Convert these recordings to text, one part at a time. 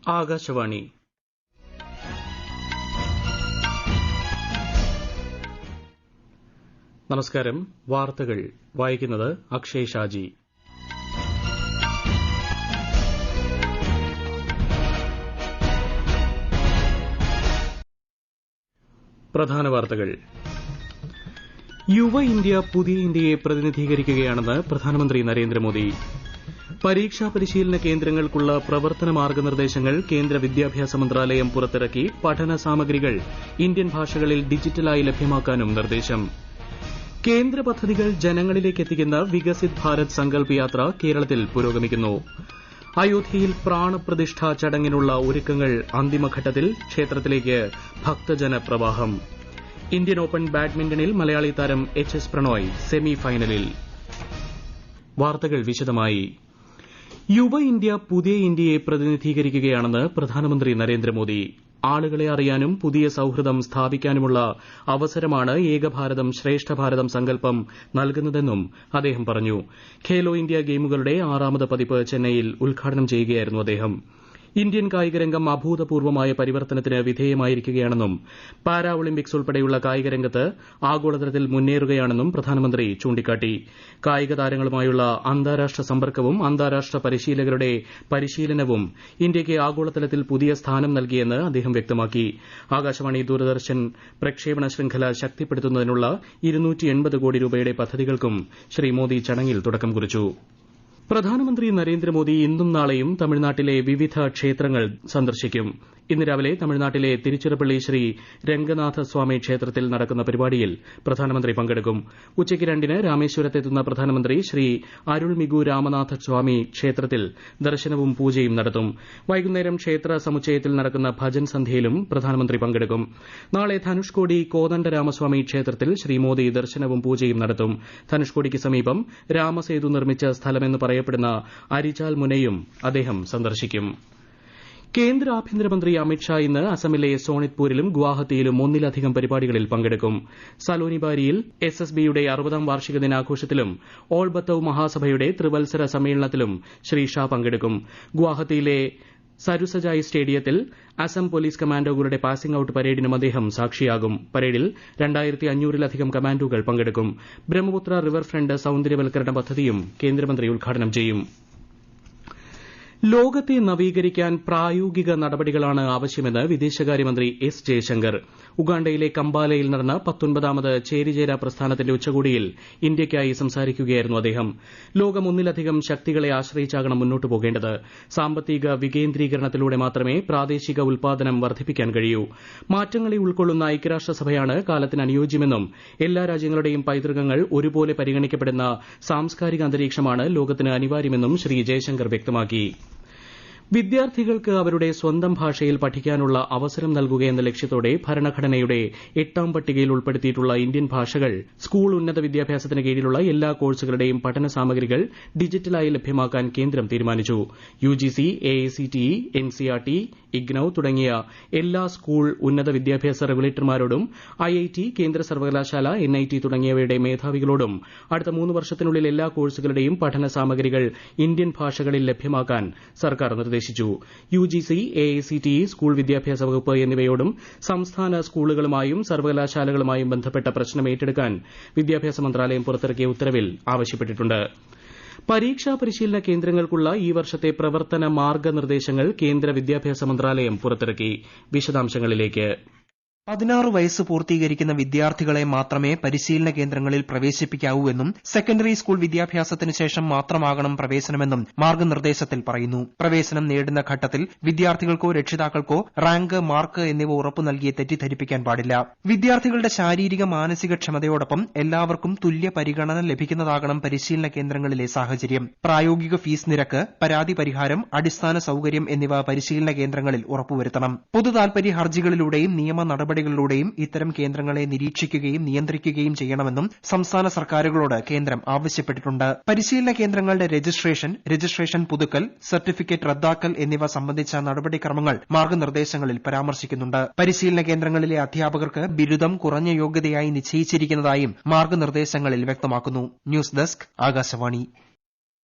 ആകാശവാണി. നമസ്കാരം. വാർത്തകൾ വായിക്കുന്നത് അക്ഷയ് ഷാജി. പ്രധാന വാർത്തകൾ. യുവ ഇന്ത്യ പുതിയ ഇന്ത്യയെ പ്രതിനിധീകരിക്കുകയാണെന്ന് പ്രധാനമന്ത്രി നരേന്ദ്രമോദി. പരീക്ഷാ പരിശീലന കേന്ദ്രങ്ങൾക്കുള്ള പ്രവർത്തന മാർഗ്ഗനിർദ്ദേശങ്ങൾ കേന്ദ്ര വിദ്യാഭ്യാസ മന്ത്രാലയം പുറത്തിറക്കി. പഠന സാമഗ്രികൾ ഇന്ത്യൻ ഭാഷകളിൽ ഡിജിറ്റലായി ലഭ്യമാക്കാനും നിർദ്ദേശം. കേന്ദ്ര പദ്ധതികൾ ജനങ്ങളിലേക്ക് എത്തിക്കുന്ന വികസിത് ഭാരത് സങ്കൽപ് യാത്ര കേരളത്തിൽ പുരോഗമിക്കുന്നു. അയോധ്യയിൽ പ്രാണപ്രതിഷ്ഠാ ചടങ്ങിനുള്ള ഒരുക്കങ്ങൾ അന്തിമഘട്ടത്തിൽ. ക്ഷേത്രത്തിലേക്ക് ഭക്തജന പ്രവാഹം. ഇന്ത്യൻ ഓപ്പൺ ബാഡ്മിന്റണിൽ മലയാളി താരം എച്ച്.എസ്. പ്രണോയ് സെമി ഫൈനലിൽ. വാർത്തകൾ വിശദമായി. യുവ ഇന്ത്യ പുതിയ ഇന്ത്യയെ പ്രതിനിധീകരിക്കുകയാണെന്ന് പ്രധാനമന്ത്രി നരേന്ദ്രമോദി. ആളുകളെ അറിയാനും പുതിയ സൌഹൃദം സ്ഥാപിക്കാനുമുള്ള അവസരമാണ് ഏകഭാരതം ശ്രേഷ്ഠ ഭാരതം സങ്കല്പം നൽകുന്നതെന്നും അദ്ദേഹം പറഞ്ഞു. ഖേലോ ഇന്ത്യ ഗെയിമുകളുടെ 6ാമത് പതിപ്പ് ചെന്നൈയിൽ ഉദ്ഘാടനം ചെയ്യുകയായിരുന്നു അദ്ദേഹം. ഇന്ത്യൻ കായികരംഗം അഭൂതപൂർവമായ പരിവർത്തനത്തിന് വിധേയമായിരിക്കുകയാണെന്നും പാരാ ഒളിമ്പിക്സ് ഉൾപ്പെടെയുള്ള കായികരംഗത്ത് ആഗോളതലത്തിൽ മുന്നേറുകയാണെന്നും പ്രധാനമന്ത്രി ചൂണ്ടിക്കാട്ടി. കായിക താരങ്ങളുമായുള്ള അന്താരാഷ്ട്ര സമ്പർക്കവും അന്താരാഷ്ട്ര പരിശീലകരുടെ പരിശീലനവും ഇന്ത്യയ്ക്ക് ആഗോളതലത്തിൽ പുതിയ സ്ഥാനം നൽകിയെന്ന് അദ്ദേഹം വ്യക്തമാക്കി. ആകാശവാണി ദൂരദർശൻ പ്രക്ഷേപണ ശൃംഖല ശക്തിപ്പെടുത്തുന്നതിനുള്ള 280 കോടി രൂപയുടെ പദ്ധതികൾക്കും ശ്രീ മോദി ചടങ്ങിൽ തുടക്കം കുറിച്ചു. പ്രധാനമന്ത്രി നരേന്ദ്രമോദി ഇന്നും നാളെയും തമിഴ്നാട്ടിലെ വിവിധ ക്ഷേത്രങ്ങൾ സന്ദർശിക്കും. ഇന്ന് രാവിലെ തമിഴ്നാട്ടിലെ തിരുച്ചിറപ്പള്ളി ശ്രീ രംഗനാഥസ്വാമി ക്ഷേത്രത്തിൽ നടക്കുന്ന പരിപാടിയിൽ പ്രധാനമന്ത്രി പങ്കെടുക്കും. ഉച്ചയ്ക്ക് 2-ന് രാമേശ്വരത്തെത്തുന്ന പ്രധാനമന്ത്രി ശ്രീ അരുൾമിഗു രാമനാഥസ്വാമി ക്ഷേത്രത്തിൽ ദർശനവും പൂജയും നടത്തും. വൈകുന്നേരം ക്ഷേത്ര സമുച്ചയത്തിൽ നടക്കുന്ന ഭജൻ സന്ധ്യയിലും പ്രധാനമന്ത്രി പങ്കെടുക്കും. നാളെ ധനുഷ്കോടി കോദണ്ഡരാമസ്വാമി ക്ഷേത്രത്തിൽ ശ്രീ മോദി ദർശനവും പൂജയും നടത്തും. ധനുഷ്കോടിക്ക് സമീപം രാമസേതു നിർമ്മിച്ച സ്ഥലമെന്ന് പറയപ്പെടുന്ന അരിചാൽ മുനയും അദ്ദേഹം സന്ദർശിക്കും. കേന്ദ്ര ആഭ്യന്തരമന്ത്രി അമിത്ഷാ ഇന്ന് അസമിലെ സോണിത്പൂരിലും ഗുവാഹത്തിയിലും ഒന്നിലധികം പരിപാടികളിൽ പങ്കെടുക്കും. സലോനിബാരിയിൽ എസ്എസ്ബിയുടെ 60ാം വാർഷിക ദിനാഘോഷത്തിലും ഓൾ ബത്തൌ മഹാസഭയുടെ ത്രിവത്സര സമ്മേളനത്തിലും ശ്രീ ഷാ പങ്കെടുക്കും. ഗുവാഹത്തിയിലെ സരുസജായി സ്റ്റേഡിയത്തിൽ അസം പോലീസ് കമാൻഡോകളുടെ പാസിംഗ് ഔട്ട് പരേഡിനും അദ്ദേഹം സാക്ഷിയാകും. പരേഡിൽ 2500-ലധികം കമാൻഡോകൾ പങ്കെടുക്കും. ബ്രഹ്മപുത്ര റിവർ ഫ്രണ്ട് സൌന്ദര്യവൽക്കരണ പദ്ധതിയും കേന്ദ്രമന്ത്രി ഉദ്ഘാടനം ചെയ്യും. ലോകത്തെ നവീകരിക്കാൻ പ്രായോഗിക നടപടികളാണ് ആവശ്യമെന്ന് വിദേശകാര്യമന്ത്രി എസ് ജയശങ്കർ. ഉഗാണ്ടയിലെ കമ്പാലയിൽ നടന്ന 19ാമത് ചേരിചേരാ പ്രസ്ഥാനത്തിന്റെ ഉച്ചകോടിയിൽ ഇന്ത്യയ്ക്കായി സംസാരിക്കുകയായിരുന്നു അദ്ദേഹം. ലോകം ഒന്നിലധികം ശക്തികളെ ആശ്രയിച്ചാകണം മുന്നോട്ടു പോകേണ്ടത്. സാമ്പത്തിക വികേന്ദ്രീകരണത്തിലൂടെ മാത്രമേ പ്രാദേശിക ഉൽപാദനം വർദ്ധിപ്പിക്കാൻ കഴിയൂ. മാറ്റങ്ങളെ ഉൾക്കൊള്ളുന്ന ഐക്യരാഷ്ട്രസഭയാണ് കാലത്തിന് അനുയോജ്യമെന്നും എല്ലാ രാജ്യങ്ങളുടെയും പൈതൃകങ്ങൾ ഒരുപോലെ പരിഗണിക്കപ്പെടുന്ന സാംസ്കാരിക അന്തരീക്ഷമാണ് ലോകത്തിന് അനിവാര്യമെന്നും ശ്രീ ജയശങ്കർ വ്യക്തമാക്കി. വിദ്യാർത്ഥികൾക്ക് അവരുടെ സ്വന്തം ഭാഷയിൽ പഠിക്കാനുള്ള അവസരം നൽകുകയെന്ന ലക്ഷ്യത്തോടെ ഭരണഘടനയുടെ 8ാം പട്ടികയിൽ ഉൾപ്പെടുത്തിയിട്ടുള്ള ഇന്ത്യൻ ഭാഷകൾ സ്കൂൾ ഉന്നത വിദ്യാഭ്യാസത്തിന് കീഴിലുള്ള എല്ലാ കോഴ്സുകളുടെയും പഠന സാമഗ്രികൾ ഡിജിറ്റലായി ലഭ്യമാക്കാൻ കേന്ദ്രം തീരുമാനിച്ചു. യുജിസി, എഐസിടിഇ, എൻസിഇആർടി, ഇഗ്നൌ തുടങ്ങിയ എല്ലാ സ്കൂൾ ഉന്നത വിദ്യാഭ്യാസ റെഗുലേറ്റർമാരോടും ഐഐടി, കേന്ദ്ര സർവകലാശാല, എൻഐടി തുടങ്ങിയവയുടെ മേധാവികളോടും അടുത്ത 3 വർഷത്തിനുള്ളിൽ എല്ലാ കോഴ്സുകളുടെയും പഠന സാമഗ്രികൾ ഇന്ത്യൻ ഭാഷകളിൽ ലഭ്യമാക്കാൻ സർക്കാർ നിർദ്ദേശിച്ചു. യുജിസി, എഐസിടിഇ, സ്കൂൾ വിദ്യാഭ്യാസ വകുപ്പ് എന്നിവയോടും സംസ്ഥാന സ്കൂളുകളുമായും സർവകലാശാലകളുമായും ബന്ധപ്പെട്ട പ്രശ്നം ഏറ്റെടുക്കാൻ വിദ്യാഭ്യാസ മന്ത്രാലയം പുറത്തിറക്കിയ ഉത്തരവിൽ ആവശ്യപ്പെട്ടിട്ടുണ്ട്. പരീക്ഷാ പരിശീലന കേന്ദ്രങ്ങൾക്കുള്ള ഈ വർഷത്തെ പ്രവർത്തന മാർഗ്ഗനിർദ്ദേശങ്ങൾ കേന്ദ്ര വിദ്യാഭ്യാസ മന്ത്രാലയം പുറത്തിറക്കി. വിശദാംശങ്ങളിലേക്ക്. 16 വയസ്സ് പൂർത്തീകരിക്കുന്ന വിദ്യാർത്ഥികളെ മാത്രമേ പരിശീലന കേന്ദ്രങ്ങളിൽ പ്രവേശിപ്പിക്കാവൂ എന്നും സെക്കൻഡറി സ്കൂൾ വിദ്യാഭ്യാസത്തിന് ശേഷം മാത്രമാകണം പ്രവേശനമെന്നും മാർഗ്ഗനിർദ്ദേശത്തിൽ പറയുന്നു. പ്രവേശനം നേടുന്ന ഘട്ടത്തിൽ വിദ്യാർത്ഥികൾക്കോ രക്ഷിതാക്കൾക്കോ റാങ്ക്, മാർക്ക് എന്നിവ ഉറപ്പു നൽകി തെറ്റിദ്ധരിപ്പിക്കാൻ പാടില്ല. വിദ്യാർത്ഥികളുടെ ശാരീരിക മാനസിക ക്ഷമതയോടൊപ്പം എല്ലാവർക്കും തുല്യ പരിഗണന ലഭിക്കുന്നതാകണം പരിശീലന കേന്ദ്രങ്ങളിലെ സാഹചര്യം. പ്രായോഗിക ഫീസ് നിരക്ക്, പരാതി പരിഹാരം, അടിസ്ഥാന സൌകര്യം എന്നിവ പരിശീലന കേന്ദ്രങ്ങളിൽ ഉറപ്പുവരുത്തണം. പൊതുതാൽപര്യ ഹർജികളിലൂടെയും നിയമ നടപടികളിലൂടെയും ഇത്തരം കേന്ദ്രങ്ങളെ നിരീക്ഷിക്കുകയും നിയന്ത്രിക്കുകയും ചെയ്യണമെന്നും സംസ്ഥാന സർക്കാരുകളോട് കേന്ദ്രം ആവശ്യപ്പെട്ടിട്ടുണ്ട്. പരിശീലന കേന്ദ്രങ്ങളുടെ രജിസ്ട്രേഷൻ പുതുക്കൽ, സർട്ടിഫിക്കറ്റ് റദ്ദാക്കൽ എന്നിവ സംബന്ധിച്ച നടപടിക്രമങ്ങൾ മാർഗ്ഗനിർദ്ദേശങ്ങളിൽ പരാമർശിക്കുന്നുണ്ട്. പരിശീലന കേന്ദ്രങ്ങളിലെ അധ്യാപകർക്ക് ബിരുദം കുറഞ്ഞ യോഗ്യതയായി നിശ്ചയിച്ചിരിക്കുന്നതായും മാർഗ്ഗനിർദ്ദേശങ്ങളിൽ വ്യക്തമാക്കുന്നു. News desk, Akashvani.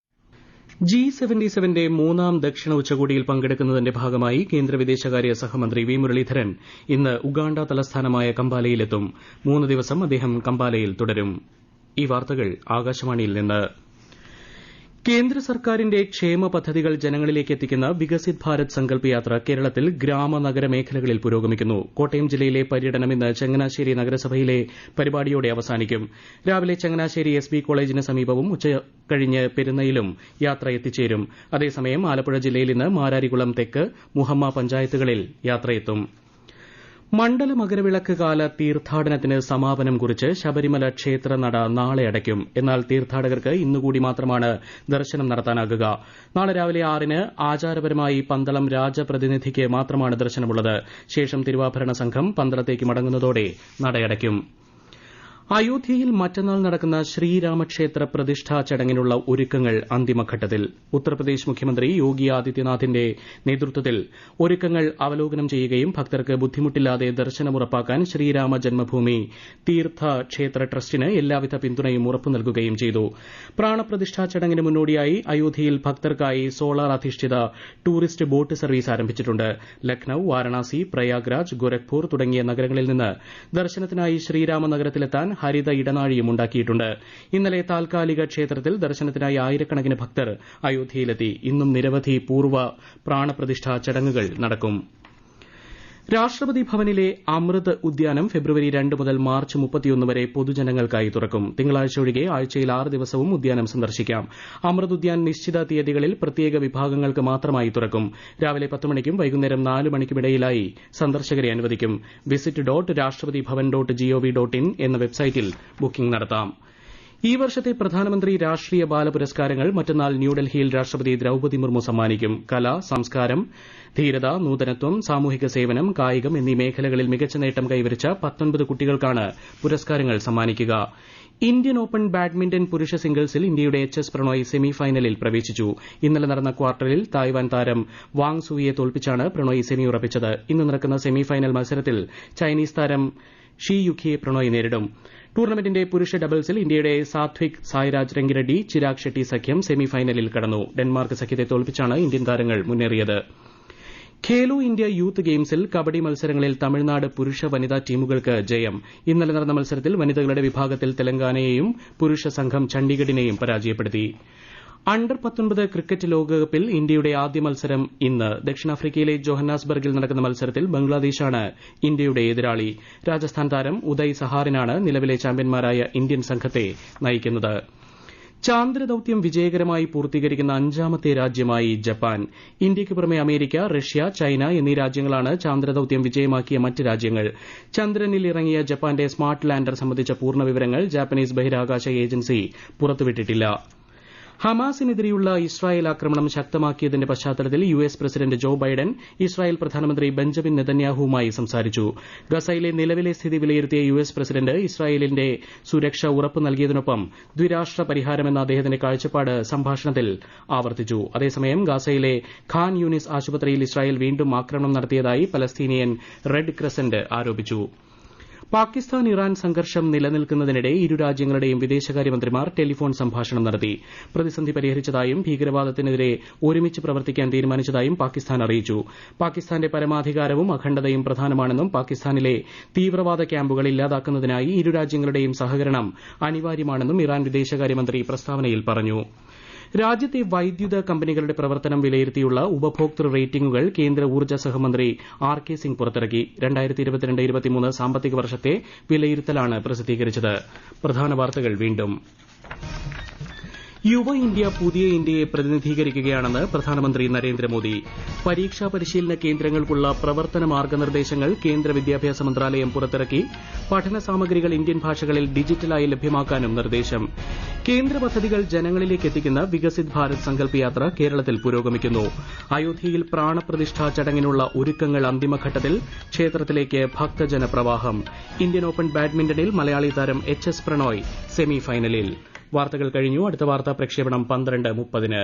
G77 മൂന്നാം ദക്ഷിണ ഉച്ചകോടിയിൽ പങ്കെടുക്കുന്നതിന്റെ ഭാഗമായി കേന്ദ്ര വിദേശകാര്യ സഹമന്ത്രി വി മുരളീധരൻ ഇന്ന് ഉഗാണ്ട തലസ്ഥാനമായ കമ്പാലയിലെത്തും 3 ദിവസം അദ്ദേഹം കമ്പാലയിൽ തുടരും. ഈ വാർത്തകൾ ആകാശവാണിയിൽ നിന്ന്. കേന്ദ്ര സർക്കാരിന്റെ ക്ഷേമ പദ്ധതികൾ ജനങ്ങളിലേക്ക് എത്തിക്കുന്ന വികസിത് ഭാരത് സങ്കൽപ് യാത്ര കേരളത്തിൽ ഗ്രാമ നഗര മേഖലകളിൽ പുരോഗമിക്കുന്നു. കോട്ടയം ജില്ലയിലെ പര്യടനം ഇന്ന് ചങ്ങനാശ്ശേരി നഗരസഭയിലെ പരിപാടിയോടെ അവസാനിക്കും. രാവിലെ ചങ്ങനാശ്ശേരി SB കോളേജിന് സമീപവും ഉച്ചകഴിഞ്ഞ് പെരുന്നയിലും യാത്ര എത്തിച്ചേരും. അതേസമയം ആലപ്പുഴ ജില്ലയിൽ ഇന്ന് മാരാരികുളം തെക്ക് മുഹമ്മ പഞ്ചായത്തുകളിൽ യാത്രയെത്തും. മണ്ഡല മകരവിളക്ക് കാല തീർത്ഥാടനത്തിന് സമാപനം കുറിച്ച് ശബരിമല ക്ഷേത്രനട നാളെ അടയ്ക്കും. എന്നാൽ തീർത്ഥാടകർക്ക് ഇന്നുകൂടി മാത്രമാണ് ദർശനം നടത്താനാകുക. നാളെ രാവിലെ 6-ന് ആചാരപരമായി പന്തളം രാജപ്രതിനിധിക്ക് മാത്രമാണ് ദർശനമുള്ളത്. ശേഷം തിരുവാഭരണ സംഘം പന്തളത്തേക്ക് മടങ്ങുന്നതോടെ നടയടയ്ക്കും. അയോധ്യയിൽ മറ്റന്നാൾ നടക്കുന്ന ശ്രീരാമക്ഷേത്ര പ്രതിഷ്ഠാ ചടങ്ങിനുള്ള ഒരുക്കങ്ങൾ അന്തിമഘട്ടത്തിൽ. ഉത്തർപ്രദേശ് മുഖ്യമന്ത്രി യോഗി ആദിത്യനാഥിന്റെ നേതൃത്വത്തിൽ ഒരുക്കങ്ങൾ അവലോകനം ചെയ്യുകയും ഭക്തർക്ക് ബുദ്ധിമുട്ടില്ലാതെ ദർശനം ഉറപ്പാക്കാൻ ശ്രീരാമ ജന്മഭൂമി തീർത്ഥ ക്ഷേത്ര ട്രസ്റ്റിന് എല്ലാവിധ പിന്തുണയും ഉറപ്പു നൽകുകയും ചെയ്തു. പ്രാണപ്രതിഷ്ഠാ ചടങ്ങിന് മുന്നോടിയായി അയോധ്യയിൽ ഭക്തർക്കായി സോളാർ അധിഷ്ഠിത ടൂറിസ്റ്റ് ബോട്ട് സർവീസ് ആരംഭിച്ചിട്ടുണ്ട്. ലക്നൌ, വാരണാസി, പ്രയാഗ്രാജ്, ഗോരഖ്പൂർ തുടങ്ങിയ നഗരങ്ങളിൽ നിന്ന് ദർശനത്തിനായി ശ്രീരാമ നഗരത്തിലെത്താൻ ഹരിത ഇടനാഴിയും ഉണ്ടാക്കിയിട്ടുണ്ട്. ഇന്നലെ താൽക്കാലിക ക്ഷേത്രത്തിൽ ദർശനത്തിനായി ആയിരക്കണക്കിന് ഭക്തർ അയോധ്യയിലെത്തി. ഇന്നും നിരവധി പൂർവ്വ പ്രാണപ്രതിഷ്ഠാ ചടങ്ങുകൾ നടക്കും. രാഷ്ട്രപതി ഭവനിലെ അമൃത് ഉദ്യാനം ഫെബ്രുവരി 2 മുതൽ മാർച്ച് 31 വരെ പൊതുജനങ്ങൾക്കായി തുറക്കും. തിങ്കളാഴ്ച ഒഴികെ ആഴ്ചയിൽ 6 ദിവസവും ഉദ്യാനം സന്ദർശിക്കാം. അമൃത് ഉദ്യാൻ നിശ്ചിത തീയതികളിൽ പ്രത്യേക വിഭാഗങ്ങൾക്ക് മാത്രമായി തുറക്കും. രാവിലെ 10 മണിക്കും വൈകുന്നേരം 4 മണിക്കുമിടയിലായി സന്ദർശകരെ അനുവദിക്കും. visit.rashtrapatibhavan.gov.in എന്ന വെബ്സൈറ്റിൽ ബുക്കിംഗ് നടത്താം. ഈ വർഷത്തെ പ്രധാനമന്ത്രി രാഷ്ട്രീയ ബാല പുരസ്കാരങ്ങൾ മറ്റന്നാൾ ന്യൂഡൽഹിയിൽ രാഷ്ട്രപതി ദ്രൌപദി മുർമു സമ്മാനിക്കും. കല, സംസ്കാരം, ധീരത, നൂതനത്വം, സാമൂഹിക സേവനം, കായികം എന്നീ മേഖലകളിൽ മികച്ച നേട്ടം കൈവരിച്ച 19 കുട്ടികൾക്കാണ് പുരസ്കാരങ്ങൾ സമ്മാനിക്കുക. ഇന്ത്യൻ ഓപ്പൺ ബാഡ്മിന്റൺ പുരുഷ സിംഗിൾസിൽ ഇന്ത്യയുടെ HS പ്രണോയ് സെമിഫൈനലിൽ പ്രവേശിച്ചു. ഇന്നലെ നടന്ന ക്വാർട്ടറിൽ തായ്വാൻ താരം വാങ് സുവിയെ തോൽപ്പിച്ചാണ് പ്രണോയ് സെമി ഉറപ്പിച്ചത്. ഇന്ന് നടക്കുന്ന സെമിഫൈനൽ മത്സരത്തിൽ ചൈനീസ് താരം ഷി യുഖിയെ പ്രണോയ് നേരിടും. ടൂർണമെന്റിന്റെ പുരുഷ ഡബിൾസിൽ ഇന്ത്യയുടെ സാത്വിക് സായ്രാജ് രംഗിറെഡ്ഡി ചിരാഗ് ഷെട്ടി സഖ്യം സെമിഫൈനലിൽ കടന്നു. ഡെൻമാർക്ക് സഖ്യത്തെ തോൽപ്പിച്ചാണ് ഇന്ത്യൻ താരങ്ങൾ മുന്നേറിയത്. ഖേലോ ഇന്ത്യ യൂത്ത് ഗെയിംസിൽ കബഡി മത്സരങ്ങളിൽ തമിഴ്നാട് പുരുഷ വനിതാ ടീമുകൾക്ക് ജയം. ഇന്നലെ നടന്ന മത്സരത്തിൽ വനിതകളുടെ വിഭാഗത്തിൽ തെലങ്കാനയെയും പുരുഷ സംഘം ചണ്ഡീഗഡിനെയും പരാജയപ്പെടുത്തി. അണ്ടർ 19 ക്രിക്കറ്റ് ലോകകപ്പിൽ ഇന്ത്യയുടെ ആദ്യ മത്സരം ഇന്ന്. ദക്ഷിണാഫ്രിക്കയിലെ ജോഹന്നാസ്ബർഗിൽ നടക്കുന്ന മത്സരത്തിൽ ബംഗ്ലാദേശാണ് ഇന്ത്യയുടെ എതിരാളി. രാജസ്ഥാൻ താരം ഉദയ് സഹാറിനാണ് നിലവിലെ ചാമ്പ്യന്മാരായ ഇന്ത്യൻ സംഘത്തെ നയിക്കുന്നത്. ചാന്ദ്രദൌത്യം വിജയകരമായി പൂർത്തീകരിക്കുന്ന 5ാമത്തെ രാജ്യമായി ജപ്പാൻ. ഇന്ത്യയ്ക്ക് പുറമെ അമേരിക്ക, റഷ്യ, ചൈന എന്നീ രാജ്യങ്ങളാണ് ചാന്ദ്രദൌത്യം വിജയമാക്കിയ മറ്റ് രാജ്യങ്ങൾ. ചന്ദ്രനിൽ ഇറങ്ങിയ ജപ്പാന്റെ സ്മാർട്ട് ലാൻഡർ സംബന്ധിച്ച പൂർണ്ണ വിവരങ്ങൾ ജാപ്പനീസ് ബഹിരാകാശ ഏജൻസി പുറത്തുവിട്ടിട്ടില്ല. ഹമാസിനെതിരെയുള്ള ഇസ്രായേൽ ആക്രമണം ശക്തമാക്കിയതിന്റെ പശ്ചാത്തലത്തിൽ US president Joe Biden Israel പ്രധാനമന്ത്രി ബെഞ്ചമിൻ നെതന്യാഹുവുമായി സംസാരിച്ചു. ഗസയിലെ നിലവിലെ സ്ഥിതി വിലയിരുത്തിയ US പ്രസിഡന്റ് ഇസ്രായേലിന്റെ സുരക്ഷ ഉറപ്പു നൽകിയതിനൊപ്പം ദ്വിരാഷ്ട്ര പരിഹാരമെന്ന അദ്ദേഹത്തിന്റെ കാഴ്ചപ്പാട് സംഭാഷണത്തിൽ ആവർത്തിച്ചു. അതേസമയം ഗാസയിലെ ഖാൻ യൂനിസ് ആശുപത്രിയിൽ ഇസ്രായേൽ വീണ്ടും ആക്രമണം നടത്തിയതായി പലസ്തീനിയൻ റെഡ് ക്രസന്റ് ആരോപിച്ചു. പാകിസ്ഥാൻ ഇറാൻ സംഘർഷം നിലനിൽക്കുന്നതിനിടെ ഇരു രാജ്യങ്ങളുടെയും വിദേശകാര്യമന്ത്രിമാർ ടെലിഫോൺ സംഭാഷണം നടത്തി. പ്രതിസന്ധി പരിഹരിച്ചതായും ഭീകരവാദത്തിനെതിരെ ഒരുമിച്ച് പ്രവർത്തിക്കാൻ തീരുമാനിച്ചതായും പാകിസ്ഥാൻ അറിയിച്ചു. പാകിസ്ഥാന്റെ പരമാധികാരവും അഖണ്ഡതയും പ്രധാനമാണെന്നും പാകിസ്ഥാനിലെ തീവ്രവാദ ക്യാമ്പുകൾ ഇല്ലാതാക്കുന്നതിനായി ഇരു രാജ്യങ്ങളുടെയും സഹകരണം അനിവാര്യമാണെന്നും ഇറാൻ വിദേശകാര്യമന്ത്രി പ്രസ്താവനയിൽ പറഞ്ഞു. രാജ്യത്തെ വൈദ്യുത കമ്പനികളുടെ പ്രവർത്തനം വിലയിരുത്തിയുള്ള ഉപഭോക്തൃ റേറ്റിംഗുകൾ കേന്ദ്ര ഊർജ്ജ സഹമന്ത്രി RK സിംഗ് പുറത്തിറക്കി. 2022-23 സാമ്പത്തിക വർഷത്തെ വിലയിരുത്തലാണ് പ്രസിദ്ധീകരിച്ചത്. പ്രധാന വാർത്തകൾ വീണ്ടും. യുവ ഇന്ത്യ പുതിയ ഇന്ത്യയെ പ്രതിനിധീകരിക്കുകയാണെന്ന് പ്രധാനമന്ത്രി നരേന്ദ്രമോദി. പരീക്ഷാ പരിശീലന കേന്ദ്രങ്ങൾക്കുള്ള പ്രവർത്തന മാർഗ്ഗനിർദ്ദേശങ്ങൾ കേന്ദ്ര വിദ്യാഭ്യാസ മന്ത്രാലയം പുറത്തിറക്കി. പഠന സാമഗ്രികൾ ഇന്ത്യൻ ഭാഷകളിൽ ഡിജിറ്റലായി ലഭ്യമാക്കാനും നിർദ്ദേശം. കേന്ദ്ര പദ്ധതികൾ ജനങ്ങളിലേക്ക് എത്തിക്കുന്ന വികസിത് ഭാരത് സങ്കൽപ് യാത്ര കേരളത്തിൽ പുരോഗമിക്കുന്നു. അയോധ്യയിൽ പ്രാണപ്രതിഷ്ഠാ ചടങ്ങിനുള്ള ഒരുക്കങ്ങൾ അന്തിമഘട്ടത്തിൽ. ക്ഷേത്രത്തിലേക്ക് ഭക്തജന പ്രവാഹം. ഇന്ത്യൻ ഓപ്പൺ ബാഡ്മിന്റണിൽ മലയാളി താരം HS പ്രണോയ് സെമിഫൈനലിൽ. വാർത്തകൾ കഴിഞ്ഞു. അടുത്ത വാർത്താ പ്രക്ഷേപണം 12:30-ന്.